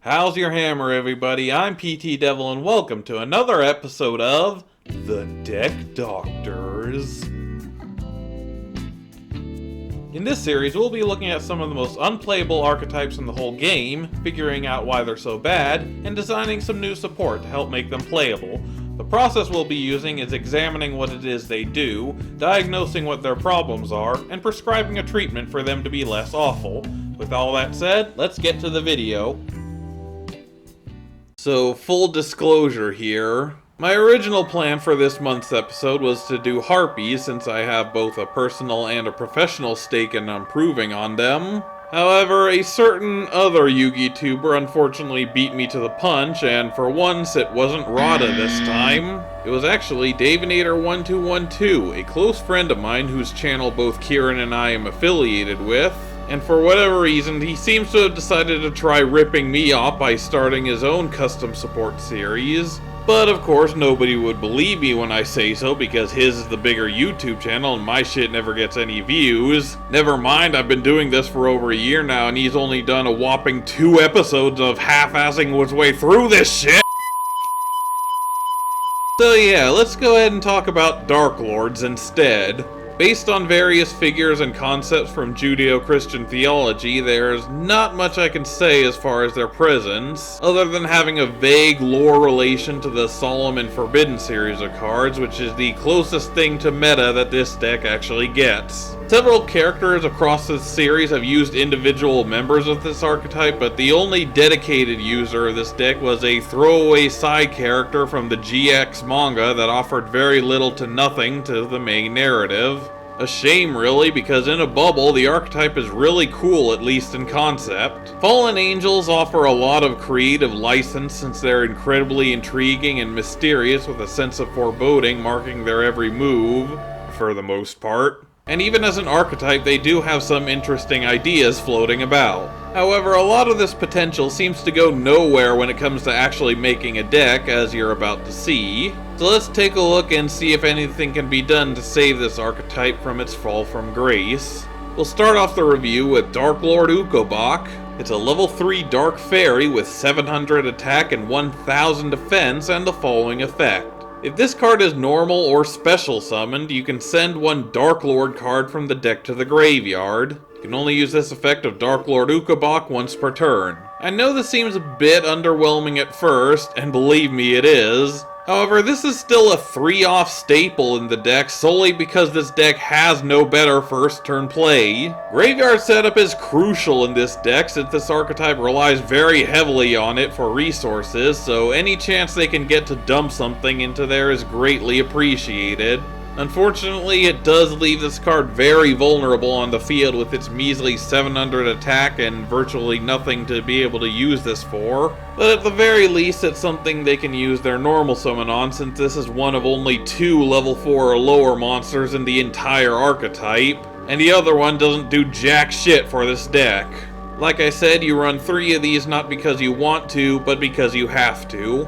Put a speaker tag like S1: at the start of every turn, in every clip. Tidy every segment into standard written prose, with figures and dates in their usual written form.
S1: How's your hammer, everybody? I'm PTDevil, and welcome to another episode of The Deck Doctors. In this series, we'll be looking at some of the most unplayable archetypes in the whole game, figuring out why they're so bad, and designing some new support to help make them playable. The process we'll be using is examining what it is they do, diagnosing what their problems are, and prescribing a treatment for them to be less awful. With all that said, let's get to the video. So, full disclosure here, my original plan for this month's episode was to do harpies since I have both a personal and a professional stake in improving on them. However, a certain other Yugi tuber unfortunately beat me to the punch, and for once it wasn't Rada this time. It was actually Davinator1212, a close friend of mine whose channel both Kieran and I am affiliated with. And for whatever reason, he seems to have decided to try ripping me off by starting his own custom support series. But of course, nobody would believe me when I say so because his is the bigger YouTube channel and my shit never gets any views. Never mind, I've been doing this for over a year now and he's only done a whopping 2 episodes of half-assing his way through this shit. So yeah, let's go ahead and talk about Darklords instead. Based on various figures and concepts from Judeo-Christian theology, there's not much I can say as far as their presence, other than having a vague lore relation to the Solemn and Forbidden series of cards, which is the closest thing to meta that this deck actually gets. Several characters across this series have used individual members of this archetype, but the only dedicated user of this deck was a throwaway side character from the GX manga that offered very little to nothing to the main narrative. A shame really, because in a bubble, the archetype is really cool, at least in concept. Fallen Angels offer a lot of creative license since they're incredibly intriguing and mysterious with a sense of foreboding marking their every move, for the most part. And even as an archetype, they do have some interesting ideas floating about. However, a lot of this potential seems to go nowhere when it comes to actually making a deck, as you're about to see. So let's take a look and see if anything can be done to save this archetype from its fall from grace. We'll start off the review with Darklord Ukabak. It's a level 3 Dark Fairy with 700 attack and 1000 defense and the following effect. If this card is normal or special summoned, you can send one Darklord card from the deck to the graveyard. You can only use this effect of Darklord Ukabak once per turn. I know this seems a bit underwhelming at first, and believe me it is. However, this is still a 3-off staple in the deck solely because this deck has no better first turn play. Graveyard setup is crucial in this deck since this archetype relies very heavily on it for resources, so any chance they can get to dump something into there is greatly appreciated. Unfortunately, it does leave this card very vulnerable on the field with its measly 700 attack and virtually nothing to be able to use this for. But at the very least, it's something they can use their normal summon on since this is one of only 2 level 4 or lower monsters in the entire archetype, and the other one doesn't do jack shit for this deck. Like I said, you run 3 of these not because you want to, but because you have to.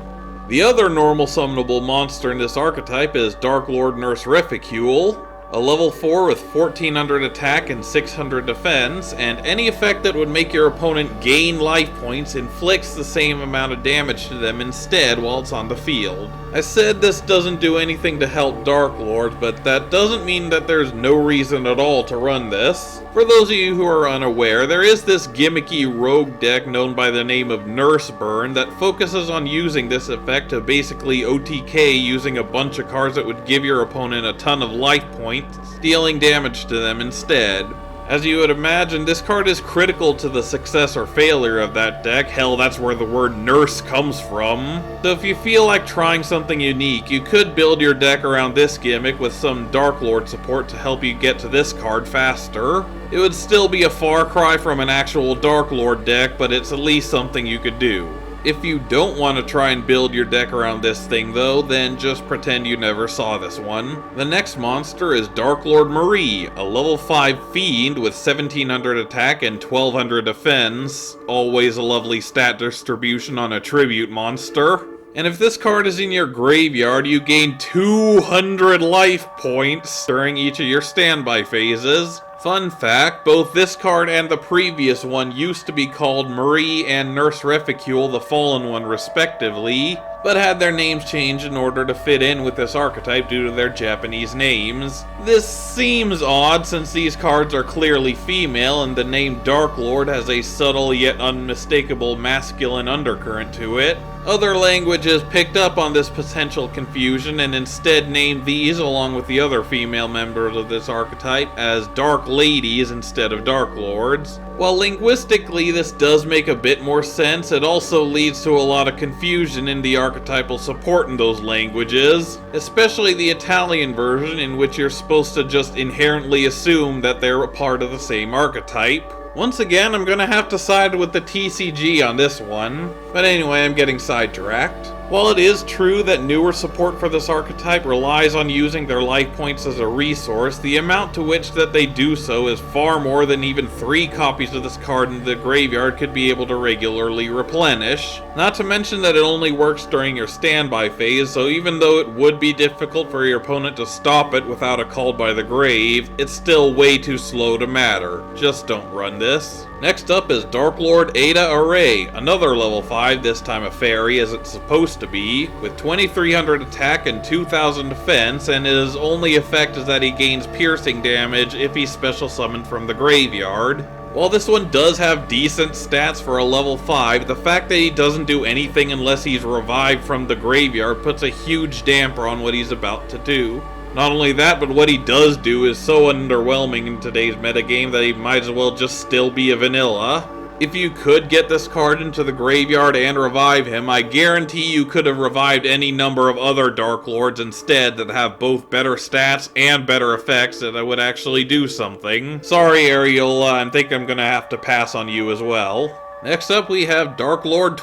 S1: The other normal summonable monster in this archetype is Darklord Nurse Reficule, a level 4 with 1400 attack and 600 defense, and any effect that would make your opponent gain life points inflicts the same amount of damage to them instead while it's on the field. I said this doesn't do anything to help Darklords, but that doesn't mean that there's no reason at all to run this. For those of you who are unaware, there is this gimmicky rogue deck known by the name of Nurse Burn that focuses on using this effect to basically OTK using a bunch of cards that would give your opponent a ton of life points, dealing damage to them instead. As you would imagine, this card is critical to the success or failure of that deck. Hell, that's where the word nurse comes from. So if you feel like trying something unique, you could build your deck around this gimmick with some Darklord support to help you get to this card faster. It would still be a far cry from an actual Darklord deck, but it's at least something you could do. If you don't want to try and build your deck around this thing though, then just pretend you never saw this one. The next monster is Darklord Murray, a level 5 fiend with 1700 attack and 1200 defense. Always a lovely stat distribution on a tribute monster. And if this card is in your graveyard, you gain 200 life points during each of your standby phases. Fun fact, both this card and the previous one used to be called Murray and Nurse Reficule the Fallen One respectively, but had their names changed in order to fit in with this archetype due to their Japanese names. This seems odd since these cards are clearly female and the name Darklord has a subtle yet unmistakable masculine undercurrent to it. Other languages picked up on this potential confusion and instead named these, along with the other female members of this archetype, as Dark Ladies instead of Darklords. While linguistically this does make a bit more sense, it also leads to a lot of confusion in the archetypal support in those languages, especially the Italian version in which you're supposed to just inherently assume that they're a part of the same archetype. Once again, I'm gonna have to side with the TCG on this one, but anyway, I'm getting sidetracked. While it is true that newer support for this archetype relies on using their life points as a resource, the amount to which that they do so is far more than even 3 copies of this card in the graveyard could be able to regularly replenish. Not to mention that it only works during your standby phase, so even though it would be difficult for your opponent to stop it without a call by the grave, it's still way too slow to matter. Just don't run this. Next up is Darklord Ada Array, another level 5, this time a fairy as it's supposed to be, with 2300 attack and 2000 defense, and his only effect is that he gains piercing damage if he's special summoned from the graveyard. While this one does have decent stats for a level 5, the fact that he doesn't do anything unless he's revived from the graveyard puts a huge damper on what he's about to do. Not only that, but what he does do is so underwhelming in today's metagame that he might as well just still be a vanilla. If you could get this card into the graveyard and revive him, I guarantee you could have revived any number of other Darklords instead that have both better stats and better effects that would actually do something. Sorry, Ariola, I think I'm gonna have to pass on you as well. Next up we have Darklord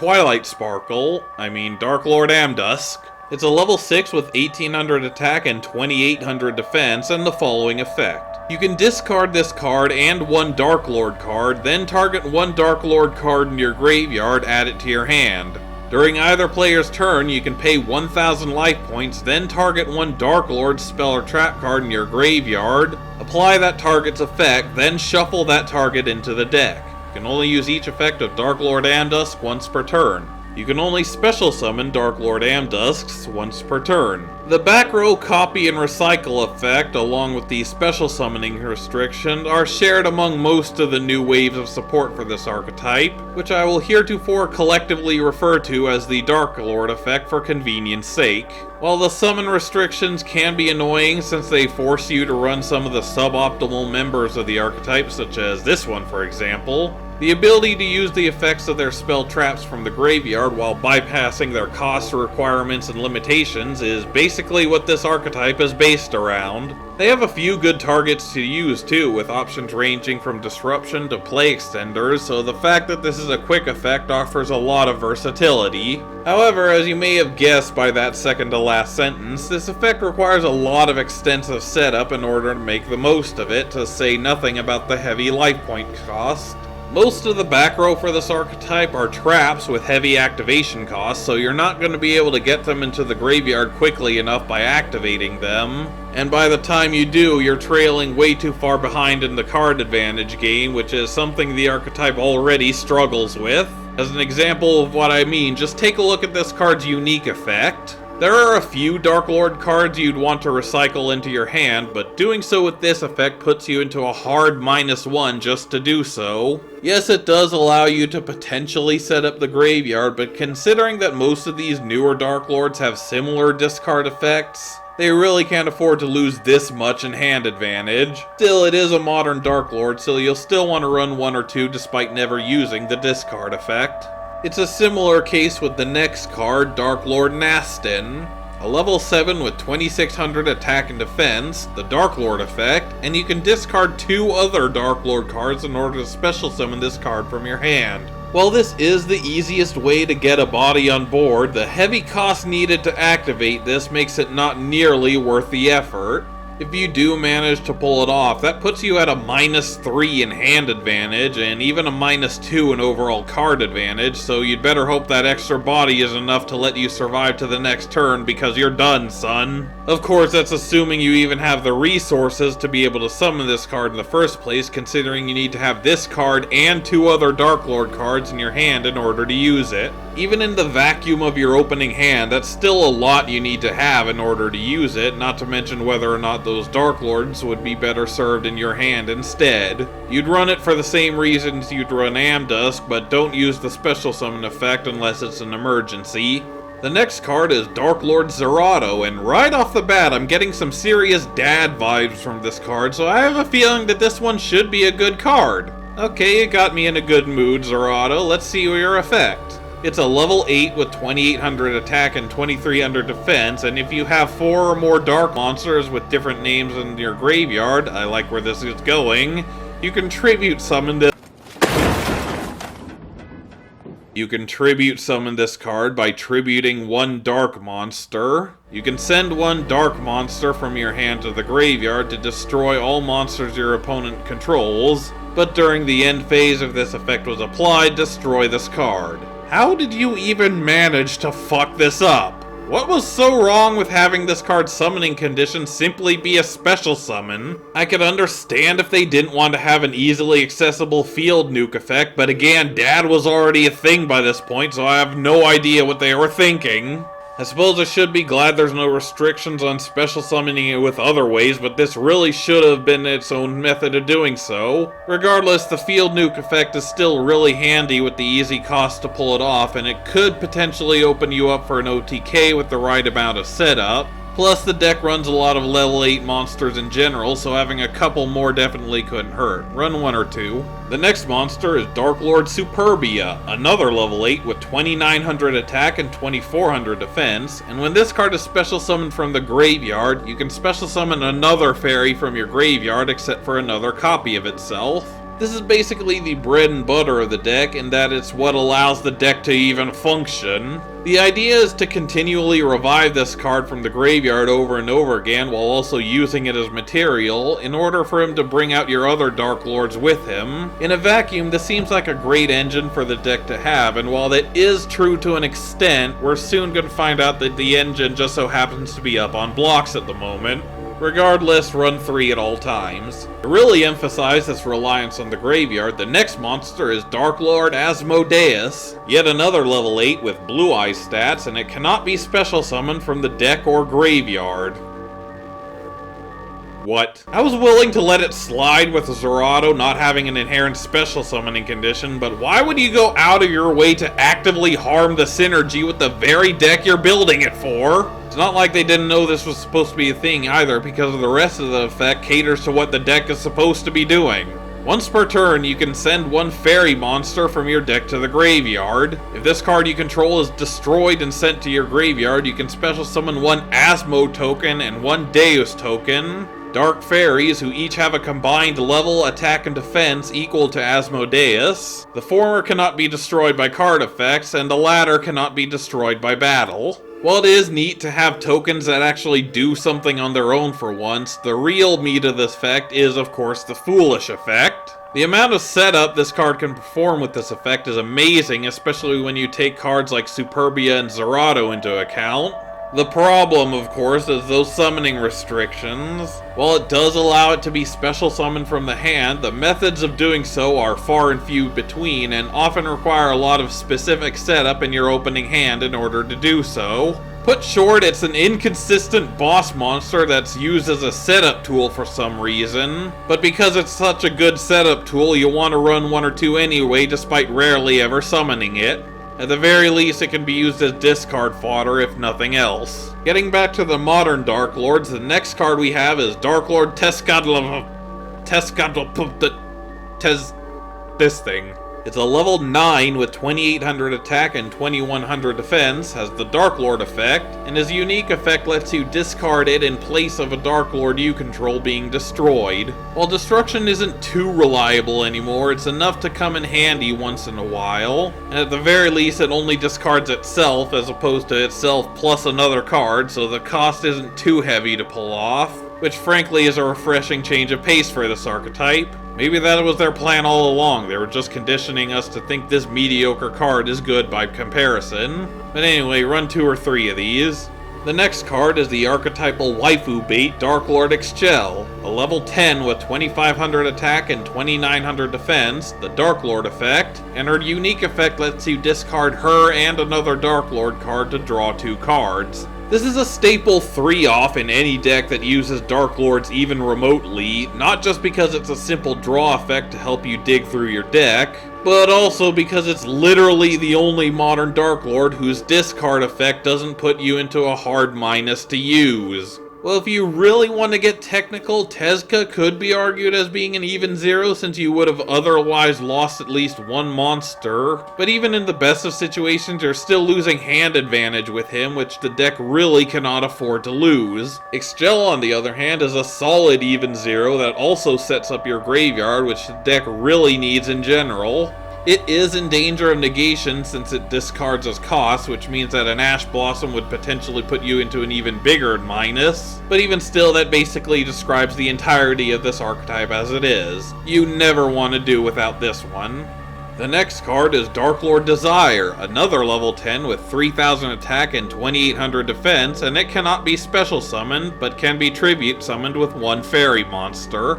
S1: Darklord Dusk. It's a level 6 with 1800 attack and 2800 defense and the following effect. You can discard this card and one Darklord card, then target one Darklord card in your graveyard, add it to your hand. During either player's turn, you can pay 1000 life points, then target one Darklord spell or trap card in your graveyard, apply that target's effect, then shuffle that target into the deck. You can only use each effect of Darklord Dusk once per turn. You can only special summon Darklord Dusks once per turn. The back row copy and recycle effect, along with the special summoning restriction, are shared among most of the new waves of support for this archetype, which I will heretofore collectively refer to as the Darklord effect for convenience sake. While the summon restrictions can be annoying since they force you to run some of the suboptimal members of the archetype, such as this one for example, the ability to use the effects of their spell traps from the graveyard while bypassing their cost requirements and limitations is basically what this archetype is based around. They have a few good targets to use too, with options ranging from disruption to play extenders, so the fact that this is a quick effect offers a lot of versatility. However, as you may have guessed by that second to last sentence, this effect requires a lot of extensive setup in order to make the most of it, to say nothing about the heavy life point cost. Most of the back row for this archetype are traps with heavy activation costs, so you're not going to be able to get them into the graveyard quickly enough by activating them. And by the time you do, you're trailing way too far behind in the card advantage game, which is something the archetype already struggles with. As an example of what I mean, just take a look at this card's unique effect. There are a few Darklord cards you'd want to recycle into your hand, but doing so with this effect puts you into a hard -1 just to do so. Yes, it does allow you to potentially set up the graveyard, but considering that most of these newer Darklords have similar discard effects, they really can't afford to lose this much in hand advantage. Still, it is a modern Darklord, so you'll still want to run 1 or 2 despite never using the discard effect. It's a similar case with the next card, Darklord Mastan, a level 7 with 2600 attack and defense, the Darklord effect, and you can discard 2 other Darklord cards in order to special summon this card from your hand. While this is the easiest way to get a body on board, the heavy cost needed to activate this makes it not nearly worth the effort. If you do manage to pull it off, that puts you at a -3 in hand advantage, and even a -2 in overall card advantage, so you'd better hope that extra body is enough to let you survive to the next turn, because you're done, son. Of course, that's assuming you even have the resources to be able to summon this card in the first place, considering you need to have this card and 2 other Darklord cards in your hand in order to use it. Even in the vacuum of your opening hand, that's still a lot you need to have in order to use it, not to mention whether or not those Darklords would be better served in your hand instead. You'd run it for the same reasons you'd run Dusk, but don't use the special summon effect unless it's an emergency. The next card is Darklord Zerato, and right off the bat I'm getting some serious dad vibes from this card, so I have a feeling that this one should be a good card. Okay, it got me in a good mood, Zerato. Let's see your effect. It's a level 8 with 2800 attack and 2300 defense, and if you have 4 or more dark monsters with different names in your graveyard, I like where this is going, you can tribute summon this. You can tribute summon this card by tributing 1 dark monster. You can send 1 dark monster from your hand to the graveyard to destroy all monsters your opponent controls, but during the end phase, if this effect was applied, destroy this card. How did you even manage to fuck this up? What was so wrong with having this card's summoning condition simply be a special summon? I could understand if they didn't want to have an easily accessible field nuke effect, but again, Dad was already a thing by this point, so I have no idea what they were thinking. I suppose I should be glad there's no restrictions on special summoning it with other ways, but this really should have been its own method of doing so. Regardless, the field nuke effect is still really handy with the easy cost to pull it off, and it could potentially open you up for an OTK with the right amount of setup. Plus, the deck runs a lot of level 8 monsters in general, so having a couple more definitely couldn't hurt. Run 1 or 2. The next monster is Darklord Superbia, another level 8 with 2900 attack and 2400 defense, and when this card is special summoned from the graveyard, you can special summon another fairy from your graveyard except for another copy of itself. This is basically the bread and butter of the deck, in that it's what allows the deck to even function. The idea is to continually revive this card from the graveyard over and over again while also using it as material in order for him to bring out your other Darklords with him. In a vacuum, this seems like a great engine for the deck to have, and while that is true to an extent, we're soon going to find out that the engine just so happens to be up on blocks at the moment. Regardless, run 3 at all times. To really emphasize this reliance on the graveyard, the next monster is Darklord Asmodeus, yet another level 8 with blue eye stats, and it cannot be special summoned from the deck or graveyard. What? I was willing to let it slide with Zerato not having an inherent special summoning condition, but why would you go out of your way to actively harm the synergy with the very deck you're building it for? It's not like they didn't know this was supposed to be a thing either, because the rest of the effect caters to what the deck is supposed to be doing. Once per turn, you can send 1 fairy monster from your deck to the graveyard. If this card you control is destroyed and sent to your graveyard, you can special summon 1 Asmo token and 1 Deus token. Dark fairies who each have a combined level, attack, and defense equal to Asmodeus. The former cannot be destroyed by card effects, and the latter cannot be destroyed by battle. While it is neat to have tokens that actually do something on their own for once, the real meat of this effect is, of course, the Foolish effect. The amount of setup this card can perform with this effect is amazing, especially when you take cards like Superbia and Zerato into account. The problem, of course, is those summoning restrictions. While it does allow it to be special summoned from the hand, the methods of doing so are far and few between, and often require a lot of specific setup in your opening hand in order to do so. Put short, it's an inconsistent boss monster that's used as a setup tool for some reason, but because it's such a good setup tool, you'll want to run 1 or 2 anyway, despite rarely ever summoning it. At the very least, it can be used as discard fodder, if nothing else. Getting back to the modern Darklords, the next card we have is Darklord Test. This thing. It's a level 9 with 2800 attack and 2100 defense, has the Darklord effect, and his unique effect lets you discard it in place of a Darklord you control being destroyed. While destruction isn't too reliable anymore, it's enough to come in handy once in a while, and at the very least it only discards itself as opposed to itself plus another card, so the cost isn't too heavy to pull off. which frankly is a refreshing change of pace for this archetype. Maybe that was their plan all along, they were just conditioning us to think this mediocre card is good by comparison. But anyway, run 2 or 3 of these. The next card is the archetypal waifu bait Darklord Eschar, a level 10 with 2500 attack and 2900 defense, the Darklord effect, and her unique effect lets you discard her and another Darklord card to draw 2 cards. This is a staple 3-off in any deck that uses Darklords even remotely, not just because it's a simple draw effect to help you dig through your deck, but also because it's literally the only modern Darklord whose discard effect doesn't put you into a hard minus to use. Well, if you really want to get technical, Tezca could be argued as being an even 0 since you would have otherwise lost at least 1 monster, but even in the best of situations you're still losing hand advantage with him, which the deck really cannot afford to lose. Eschar, on the other hand, is a solid even 0 that also sets up your graveyard, which the deck really needs in general. It is in danger of negation since it discards as cost, which means that an Ash Blossom would potentially put you into an even bigger minus. But even still, that basically describes the entirety of this archetype as it is. You never want to do without this one. The next card is Darklord Desire, another level 10 with 3000 attack and 2800 defense, and it cannot be special summoned, but can be tribute summoned with 1 fairy monster.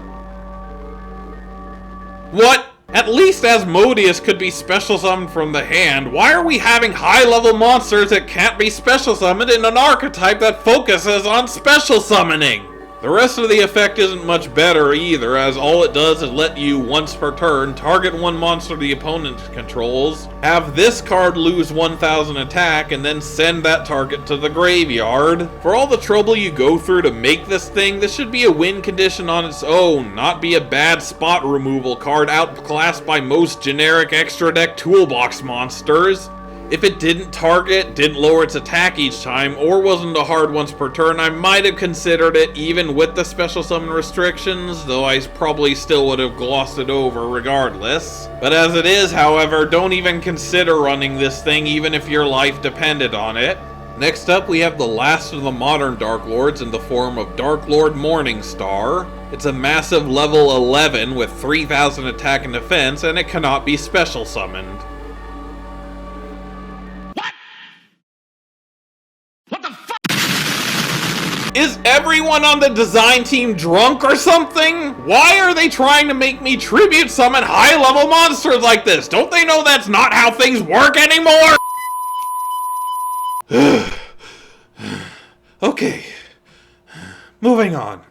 S1: What? At least Asmodeus could be special summoned from the hand. Why are we having high-level monsters that can't be special summoned in an archetype that focuses on special summoning? The rest of the effect isn't much better either, as all it does is let you, once per turn, target 1 monster the opponent controls, have this card lose 1000 attack, and then send that target to the graveyard. For all the trouble you go through to make this thing, this should be a win condition on its own, not be a bad spot removal card outclassed by most generic extra deck toolbox monsters. If it didn't target, didn't lower its attack each time, or wasn't a hard once per turn, I might have considered it even with the special summon restrictions, though I probably still would have glossed it over regardless. But as it is, however, don't even consider running this thing even if your life depended on it. Next up, we have the last of the modern Darklords in the form of Darklord Morningstar. It's a massive level 11 with 3000 attack and defense, and it cannot be special summoned. Is everyone on the design team drunk or something? Why are they trying to make me tribute summon high-level monsters like this? Don't they know that's not how things work anymore? Okay, moving on.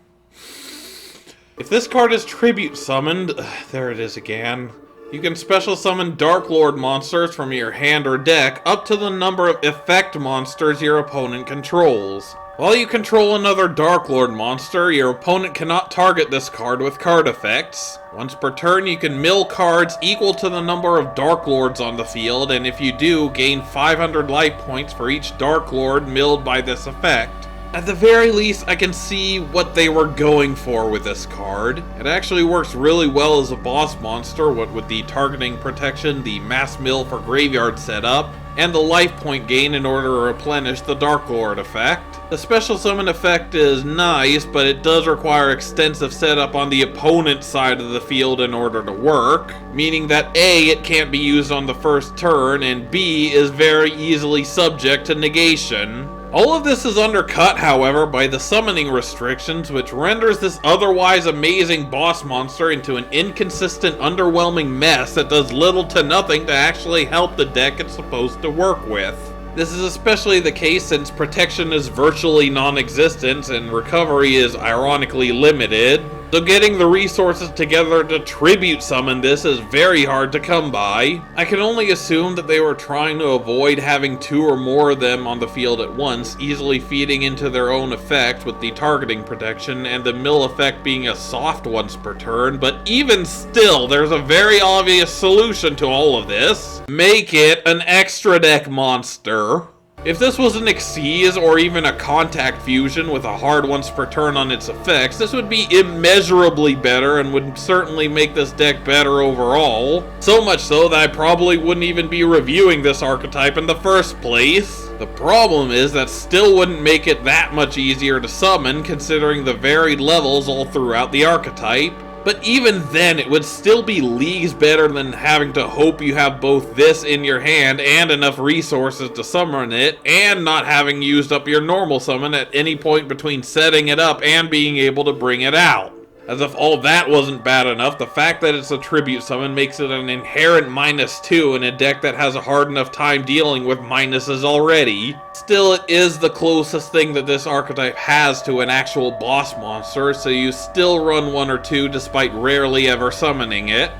S1: If this card is tribute summoned, there it is again. You can special summon Darklord monsters from your hand or deck up to the number of effect monsters your opponent controls. While you control another Darklord monster, your opponent cannot target this card with card effects. Once per turn, you can mill cards equal to the number of Darklords on the field, and if you do, gain 500 life points for each Darklord milled by this effect. At the very least, I can see what they were going for with this card. It actually works really well as a boss monster, what with the targeting protection, the mass mill for graveyard setup, and the life point gain in order to replenish the Darklord effect. The special summon effect is nice, but it does require extensive setup on the opponent's side of the field in order to work, meaning that A, it can't be used on the first turn, and B, is very easily subject to negation. All of this is undercut, however, by the summoning restrictions, which renders this otherwise amazing boss monster into an inconsistent, underwhelming mess that does little to nothing to actually help the deck it's supposed to work with. This is especially the case since protection is virtually non-existent and recovery is ironically limited, so getting the resources together to tribute summon this is very hard to come by. I can only assume that they were trying to avoid having 2 or more of them on the field at once, easily feeding into their own effect with the targeting protection and the mill effect being a soft once per turn, but even still, there's a very obvious solution to all of this. Make it an extra deck monster. If this was an Xyz or even a contact fusion with a hard once per turn on its effects, this would be immeasurably better and would certainly make this deck better overall. So much so that I probably wouldn't even be reviewing this archetype in the first place. The problem is that still wouldn't make it that much easier to summon considering the varied levels all throughout the archetype. But even then, it would still be leagues better than having to hope you have both this in your hand and enough resources to summon it, and not having used up your normal summon at any point between setting it up and being able to bring it out. As if all that wasn't bad enough, the fact that it's a tribute summon makes it an inherent -2 in a deck that has a hard enough time dealing with minuses already. Still, it is the closest thing that this archetype has to an actual boss monster, so you still run one or two despite rarely ever summoning it.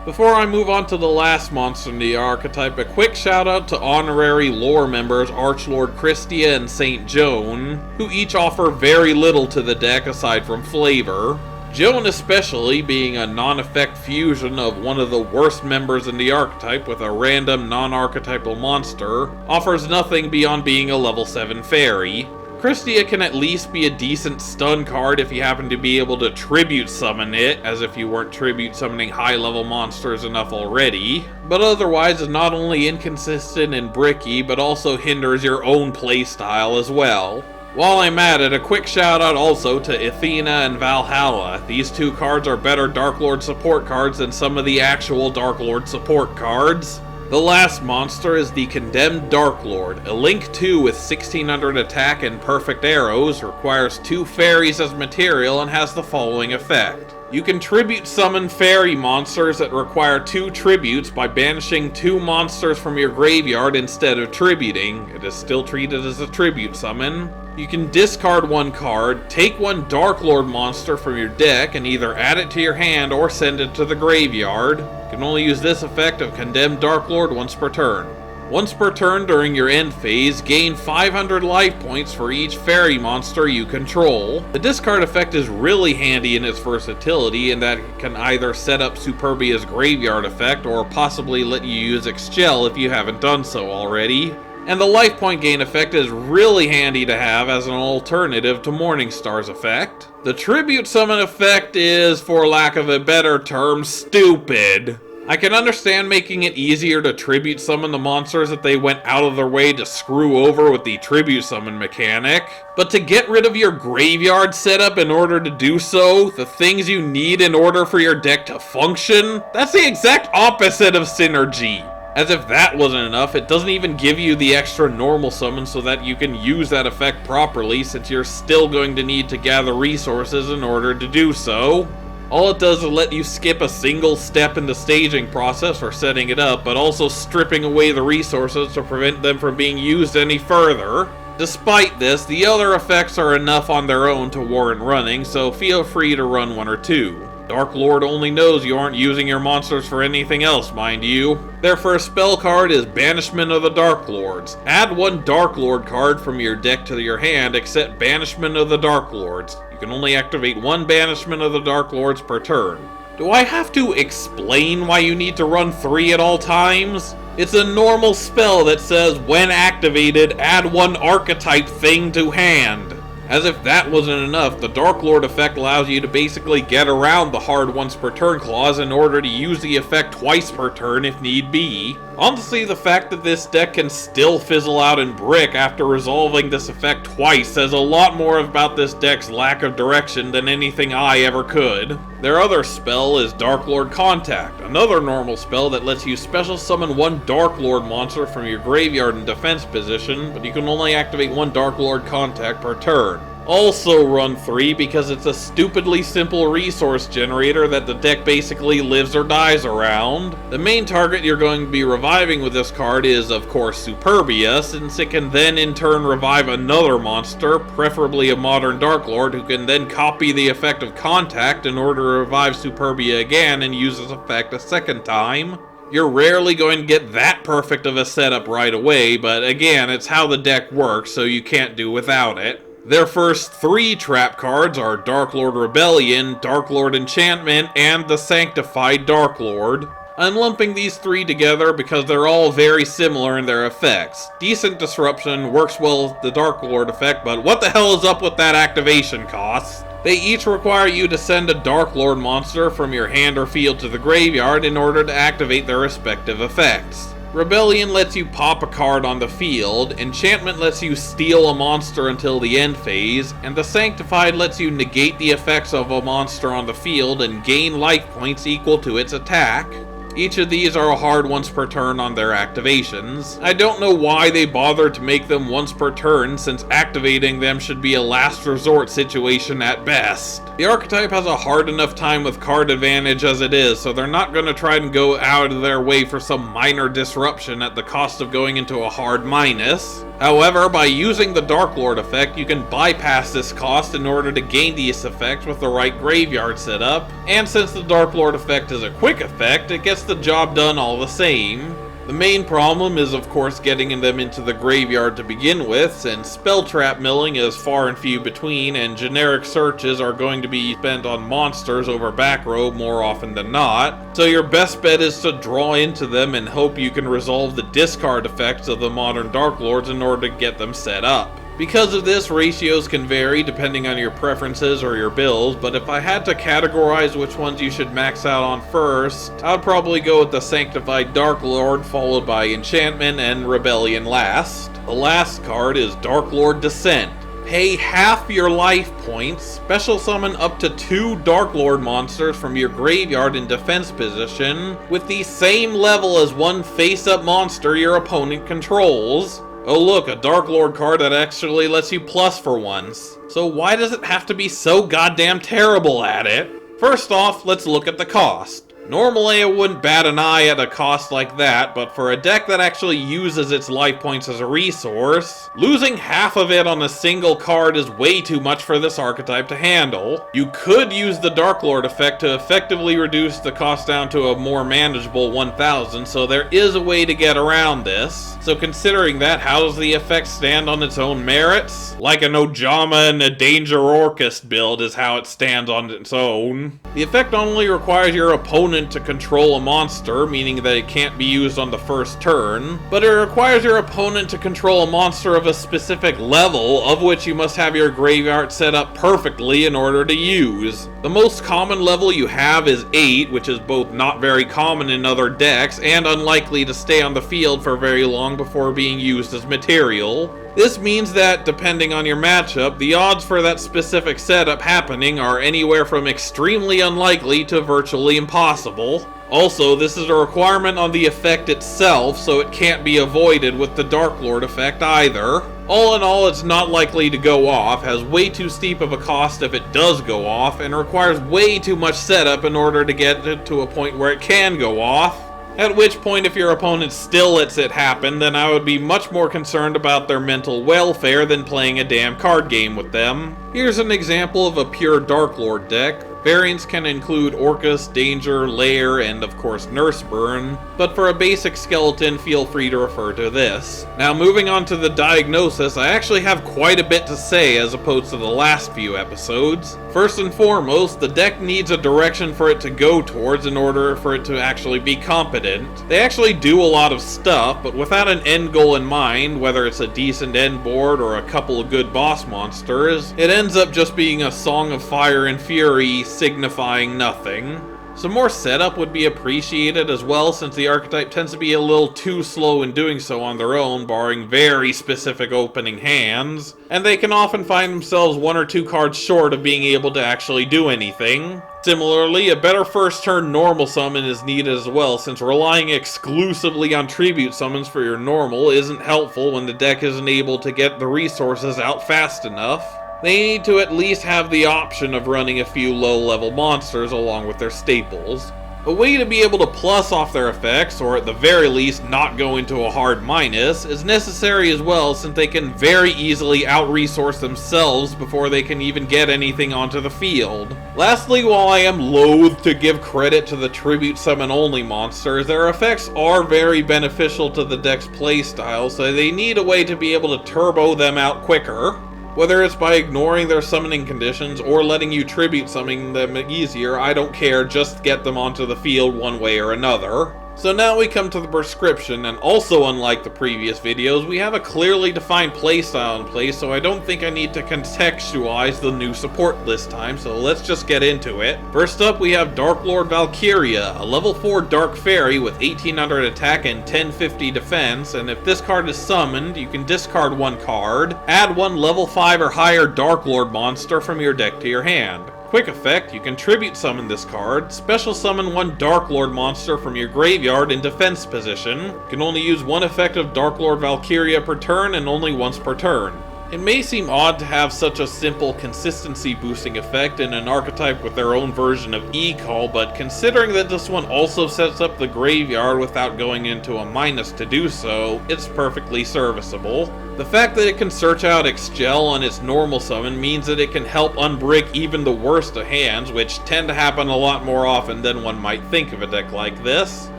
S1: Before I move on to the last monster in the archetype, a quick shout out to Honorary Lore members Archlord Chrystia and St. Joan, who each offer very little to the deck aside from flavor. Joan especially, being a non-effect fusion of one of the worst members in the archetype with a random non-archetypal monster, offers nothing beyond being a level 7 fairy. Chrystia can at least be a decent stun card if you happen to be able to tribute summon it, as if you weren't tribute summoning high level monsters enough already, but otherwise is not only inconsistent and bricky, but also hinders your own playstyle as well. While I'm at it, a quick shout out also to Athena and Valhalla. These two cards are better Darklord support cards than some of the actual Darklord support cards. The last monster is the Condemned Darklord, a Link 2 with 1600 attack and perfect arrows, requires 2 fairies as material and has the following effect. You can tribute summon fairy monsters that require 2 tributes by banishing 2 monsters from your graveyard instead of tributing. It is still treated as a tribute summon. You can discard 1 card, take 1 Darklord monster from your deck and either add it to your hand or send it to the graveyard. You can only use this effect of Condemned Darklord once per turn. Once per turn during your end phase, gain 500 life points for each fairy monster you control. The discard effect is really handy in its versatility in that it can either set up Superbia's graveyard effect or possibly let you use Excel if you haven't done so already. And the life point gain effect is really handy to have as an alternative to Morningstar's effect. The tribute summon effect is, for lack of a better term, stupid. I can understand making it easier to tribute summon the monsters if they went out of their way to screw over with the tribute summon mechanic, but to get rid of your graveyard setup in order to do so, the things you need in order for your deck to function, that's the exact opposite of synergy. As if that wasn't enough, it doesn't even give you the extra normal summon so that you can use that effect properly, since you're still going to need to gather resources in order to do so. All it does is let you skip a single step in the staging process for setting it up, but also stripping away the resources to prevent them from being used any further. Despite this, the other effects are enough on their own to warrant running, so feel free to run 1 or 2. Darklord only knows you aren't using your monsters for anything else, mind you. Their first spell card is Banishment of the Darklords. Add 1 Darklord card from your deck to your hand except Banishment of the Darklords. You can only activate 1 Banishment of the Darklords per turn. Do I have to explain why you need to run 3 at all times? It's a normal spell that says, when activated, add 1 archetype thing to hand. As if that wasn't enough, the Darklord effect allows you to basically get around the hard once per turn clause in order to use the effect twice per turn if need be. Honestly, the fact that this deck can still fizzle out in Brick after resolving this effect twice says a lot more about this deck's lack of direction than anything I ever could. Their other spell is Darklord Contact, another normal spell that lets you special summon 1 Darklord monster from your graveyard in defense position, but you can only activate 1 Darklord Contact per turn. Also run 3 because it's a stupidly simple resource generator that the deck basically lives or dies around. The main target you're going to be reviving with this card is, of course, Superbia, since it can then in turn revive another monster, preferably a modern Darklord, who can then copy the effect of Contact in order to revive Superbia again and use this effect a second time. You're rarely going to get that perfect of a setup right away, but again, it's how the deck works, so you can't do without it. Their first 3 trap cards are Darklord Rebellion, Darklord Enchantment, and the Sanctified Darklord. I'm lumping these three together because they're all very similar in their effects. Decent Disruption works well with the Darklord effect, but what the hell is up with that activation cost? They each require you to send a Darklord monster from your hand or field to the graveyard in order to activate their respective effects. Rebellion lets you pop a card on the field, Enchantment lets you steal a monster until the end phase, and the Sanctified lets you negate the effects of a monster on the field and gain life points equal to its attack. Each of these are a hard once per turn on their activations. I don't know why they bothered to make them once per turn, since activating them should be a last resort situation at best. The archetype has a hard enough time with card advantage as it is, so they're not going to try and go out of their way for some minor disruption at the cost of going into a hard minus. However, by using the Darklord effect, you can bypass this cost in order to gain these effects with the right graveyard setup, and since the Darklord effect is a quick effect, it gets the job done all the same. The main problem is of course getting them into the graveyard to begin with, since spell trap milling is far and few between, and generic searches are going to be spent on monsters over back row more often than not, so your best bet is to draw into them and hope you can resolve the discard effects of the modern Darklords in order to get them set up. Because of this, ratios can vary depending on your preferences or your builds, but if I had to categorize which ones you should max out on first, I would probably go with the Sanctified Darklord, followed by Enchantment and Rebellion last. The last card is Darklord Descent. Pay half your life points, special summon up to 2 Darklord monsters from your graveyard in defense position, with the same level as one face-up monster your opponent controls. Oh look, a Darklord card that actually lets you plus for once. So why does it have to be so goddamn terrible at it? First off, let's look at the cost. Normally I wouldn't bat an eye at a cost like that, but for a deck that actually uses its life points as a resource, losing half of it on a single card is way too much for this archetype to handle. You could use the Darklord effect to effectively reduce the cost down to a more manageable 1,000, so there is a way to get around this. So considering that, how does the effect stand on its own merits? Like an Ojama and a Danger Orcust build is how it stands on its own. The effect only requires your opponent to control a monster, meaning that it can't be used on the first turn, but it requires your opponent to control a monster of a specific level, of which you must have your graveyard set up perfectly in order to use. The most common level you have is 8, which is both not very common in other decks, and unlikely to stay on the field for very long before being used as material. This means that, depending on your matchup, the odds for that specific setup happening are anywhere from extremely unlikely to virtually impossible. Also, this is a requirement on the effect itself, so it can't be avoided with the Darklord effect either. All in all, it's not likely to go off, has way too steep of a cost if it does go off, and requires way too much setup in order to get it to a point where it can go off. At which point, if your opponent still lets it happen, then I would be much more concerned about their mental welfare than playing a damn card game with them. Here's an example of a pure Darklord deck. Variants can include Orcus, Danger, Lair, and of course Nurse Burn, but for a basic skeleton, feel free to refer to this. Now moving on to the diagnosis, I actually have quite a bit to say as opposed to the last few episodes. First and foremost, the deck needs a direction for it to go towards in order for it to actually be competent. They actually do a lot of stuff, but without an end goal in mind, whether it's a decent end board or a couple of good boss monsters, it ends up just being a Song of Fire and Fury signifying nothing. Some more setup would be appreciated as well, since the archetype tends to be a little too slow in doing so on their own, barring very specific opening hands, and they can often find themselves 1 or 2 cards short of being able to actually do anything. Similarly, a better first turn normal summon is needed as well, since relying exclusively on tribute summons for your normal isn't helpful when the deck isn't able to get the resources out fast enough. They need to at least have the option of running a few low-level monsters along with their staples. A way to be able to plus off their effects, or at the very least not go into a hard minus, is necessary as well, since they can very easily out-resource themselves before they can even get anything onto the field. Lastly, while I am loath to give credit to the tribute summon only monsters, their effects are very beneficial to the deck's playstyle, so they need a way to be able to turbo them out quicker. Whether it's by ignoring their summoning conditions or letting you tribute summoning them easier, I don't care, just get them onto the field one way or another. So now we come to the prescription, and also unlike the previous videos, we have a clearly defined playstyle in place, so I don't think I need to contextualize the new support this time, so let's just get into it. First up, we have Darklord Valkyria, a level 4 Dark Fairy with 1800 attack and 1050 defense, and if this card is summoned, you can discard one card, add one level 5 or higher Darklord monster from your deck to your hand. Quick effect, you can tribute summon this card, special summon one Darklord monster from your graveyard in defense position. You can only use one effect of Darklord Valkyria per turn and only once per turn. It may seem odd to have such a simple consistency boosting effect in an archetype with their own version of E-Call, but considering that this one also sets up the graveyard without going into a minus to do so, it's perfectly serviceable. The fact that it can search out Excel on its normal summon means that it can help unbrick even the worst of hands, which tend to happen a lot more often than one might think of a deck like this.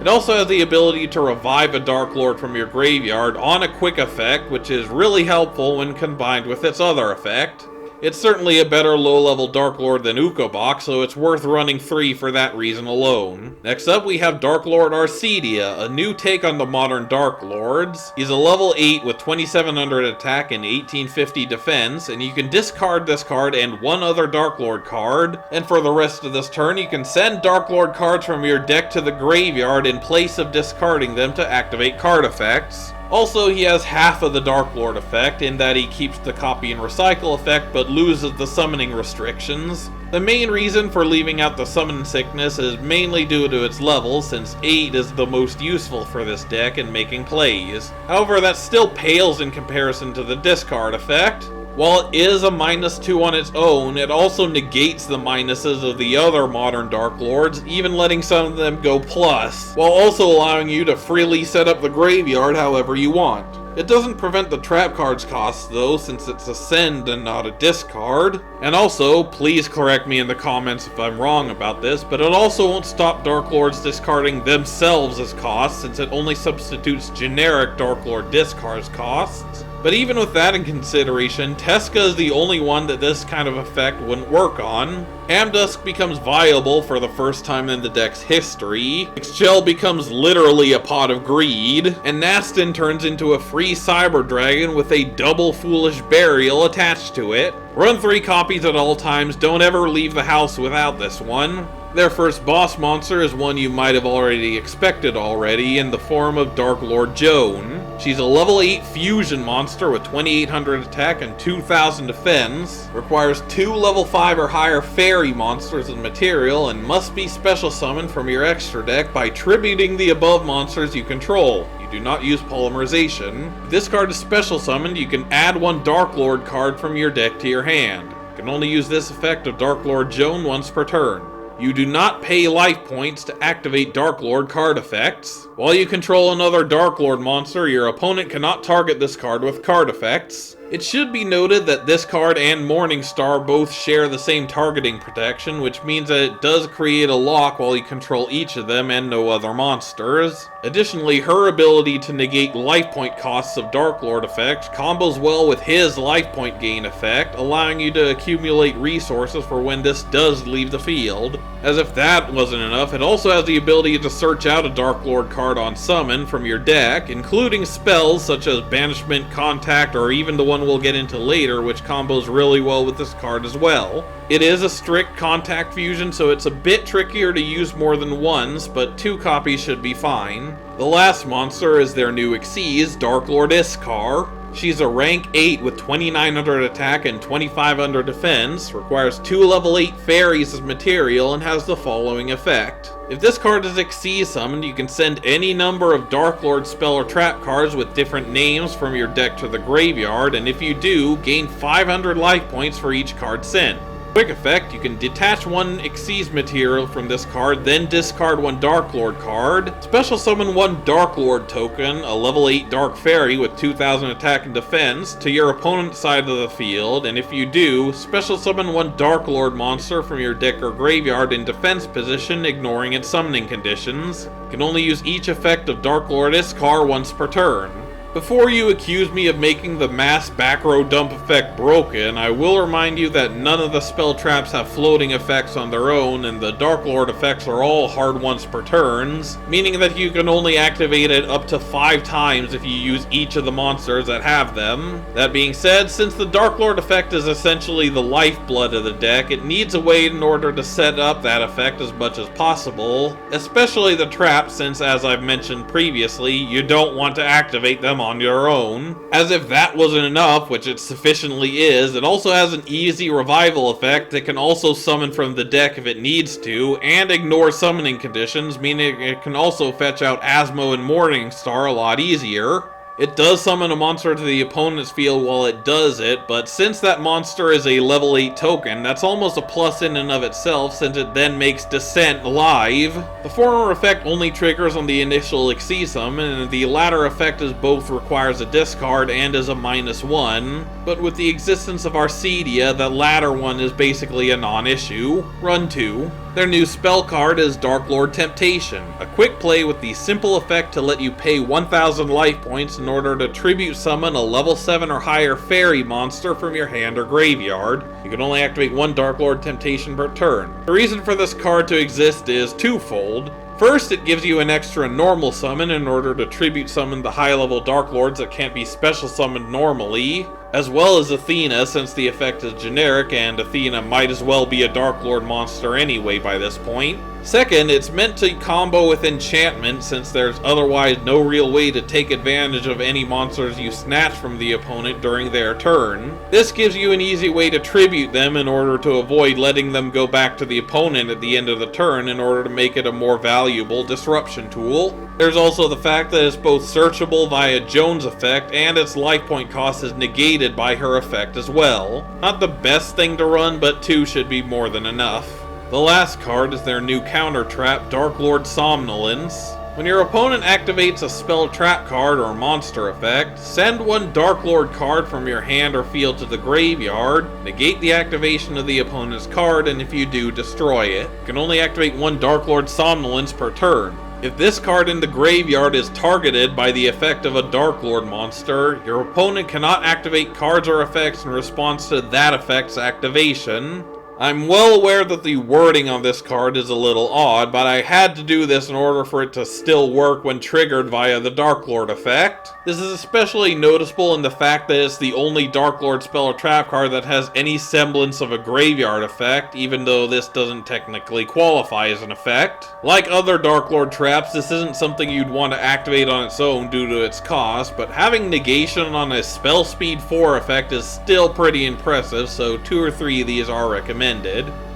S1: It also has the ability to revive a Darklord from your graveyard on a quick effect, which is really helpful when combined with its other effect. It's certainly a better low-level Darklord than Ukabak, so it's worth running 3 for that reason alone. Next up, we have Darklord Cedia, a new take on the modern Darklords. He's a level 8 with 2700 attack and 1850 defense, and you can discard this card and one other Darklord card, and for the rest of this turn, you can send Darklord cards from your deck to the graveyard in place of discarding them to activate card effects. Also, he has half of the Darklord effect, in that he keeps the copy and recycle effect, but loses the summoning restrictions. The main reason for leaving out the summon sickness is mainly due to its level, since 8 is the most useful for this deck in making plays. However, that still pales in comparison to the discard effect. While it is a -2 on its own, it also negates the minuses of the other modern Darklords, even letting some of them go plus, while also allowing you to freely set up the graveyard however you want. It doesn't prevent the trap cards costs though, since it's a send and not a discard. And also, please correct me in the comments if I'm wrong about this, but it also won't stop Darklords discarding themselves as costs, since it only substitutes generic Darklord discards costs. But even with that in consideration, Teska is the only one that this kind of effect wouldn't work on. Dusk becomes viable for the first time in the deck's history, Excel becomes literally a pot of greed, and Mastan turns into a free cyber dragon with a double foolish burial attached to it. Run 3 copies at all times, don't ever leave the house without this one. Their first boss monster is one you might have already expected already, in the form of Darklord Joan. She's a level 8 fusion monster with 2800 attack and 2000 defense, requires 2 level 5 or higher fairy monsters and material, and must be special summoned from your extra deck by tributing the above monsters you control. You do not use polymerization. If this card is special summoned, you can add one Darklord card from your deck to your hand. You can only use this effect of Darklord Joan once per turn. You do not pay life points to activate Darklord card effects. While you control another Darklord monster, your opponent cannot target this card with card effects. It should be noted that this card and Morningstar both share the same targeting protection, which means that it does create a lock while you control each of them and no other monsters. Additionally, her ability to negate life point costs of Darklord effects combos well with his life point gain effect, allowing you to accumulate resources for when this does leave the field. As if that wasn't enough, it also has the ability to search out a Darklord card on summon from your deck, including spells such as Banishment, Contact, or even the one we'll get into later, which combos really well with this card as well. It is a strict contact fusion, so it's a bit trickier to use more than once, but 2 copies should be fine. The last monster is their new Xyz, Darklord Eschar. She's a rank 8 with 2900 attack and 2500 defense, requires 2 level 8 fairies as material, and has the following effect. If this card is Xyz summoned, you can send any number of Darklord spell or trap cards with different names from your deck to the graveyard, and if you do, gain 500 life points for each card sent. Quick effect, you can detach one Xyz material from this card, then discard one Darklord card, special summon one Darklord token, a level 8 Dark Fairy with 2000 attack and defense, to your opponent's side of the field, and if you do, special summon one Darklord monster from your deck or graveyard in defense position, ignoring its summoning conditions. You can only use each effect of Darklord Eschar once per turn. Before you accuse me of making the mass back row dump effect broken, I will remind you that none of the spell traps have floating effects on their own, and the Darklord effects are all hard once per turns, meaning that you can only activate it up to 5 times if you use each of the monsters that have them. That being said, since the Darklord effect is essentially the lifeblood of the deck, it needs a way in order to set up that effect as much as possible, especially the traps, since as I've mentioned previously, you don't want to activate them on your own. As if that wasn't enough, which it sufficiently is, it also has an easy revival effect that can also summon from the deck if it needs to, and ignore summoning conditions, meaning it can also fetch out Asmo and Morningstar a lot easier. It does summon a monster to the opponent's field while it does it, but since that monster is a level 8 token, that's almost a plus in and of itself, since it then makes Descent live. The former effect only triggers on the initial Xyz summon, and the latter effect is both requires a discard and is a -1, but with the existence of our Cedia, the latter one is basically a non-issue. Run 2. Their new spell card is Darklord Temptation, a quick play with the simple effect to let you pay 1000 life points in order to tribute summon a level 7 or higher fairy monster from your hand or graveyard. You can only activate one Darklord Temptation per turn. The reason for this card to exist is twofold. First, it gives you an extra normal summon in order to tribute summon the high-level Darklords that can't be special summoned normally, as well as Athena, since the effect is generic and Athena might as well be a Darklord monster anyway by this point. Second, it's meant to combo with enchantment, since there's otherwise no real way to take advantage of any monsters you snatch from the opponent during their turn. This gives you an easy way to tribute them in order to avoid letting them go back to the opponent at the end of the turn in order to make it a more valuable disruption tool. There's also the fact that it's both searchable via Joan's effect, and its life point cost is negated by her effect as well. Not the best thing to run, but 2 should be more than enough. The last card is their new counter trap, Darklord Somnolence. When your opponent activates a spell trap card or monster effect, send one Darklord card from your hand or field to the graveyard, negate the activation of the opponent's card, and if you do, destroy it. You can only activate one Darklord Somnolence per turn. If this card in the graveyard is targeted by the effect of a Darklord monster, your opponent cannot activate cards or effects in response to that effect's activation. I'm well aware that the wording on this card is a little odd, but I had to do this in order for it to still work when triggered via the Darklord effect. This is especially noticeable in the fact that it's the only Darklord spell or trap card that has any semblance of a graveyard effect, even though this doesn't technically qualify as an effect. Like other Darklord traps, this isn't something you'd want to activate on its own due to its cost, but having negation on a spell speed 4 effect is still pretty impressive, so 2 or 3 of these are recommended.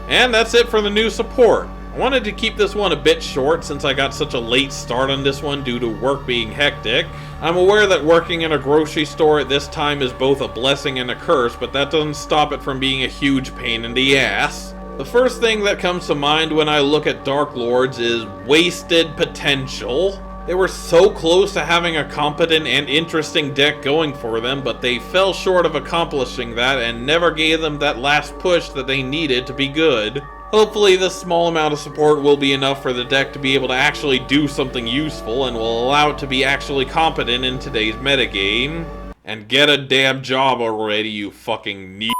S1: And that's it for the new support. I wanted to keep this one a bit short since I got such a late start on this one due to work being hectic. I'm aware that working in a grocery store at this time is both a blessing and a curse, but that doesn't stop it from being a huge pain in the ass. The first thing that comes to mind when I look at Darklords is wasted potential. They were so close to having a competent and interesting deck going for them, but they fell short of accomplishing that and never gave them that last push that they needed to be good. Hopefully this small amount of support will be enough for the deck to be able to actually do something useful and will allow it to be actually competent in today's metagame. And get a damn job already, you fucking need.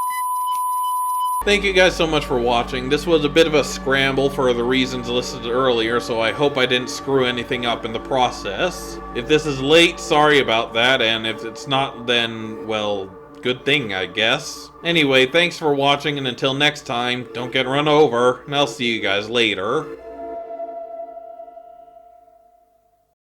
S1: Thank you guys so much for watching. This was a bit of a scramble for the reasons listed earlier, so I hope I didn't screw anything up in the process. If this is late, sorry about that, and if it's not, then, well, good thing, I guess. Anyway, thanks for watching, and until next time, don't get run over, and I'll see you guys later.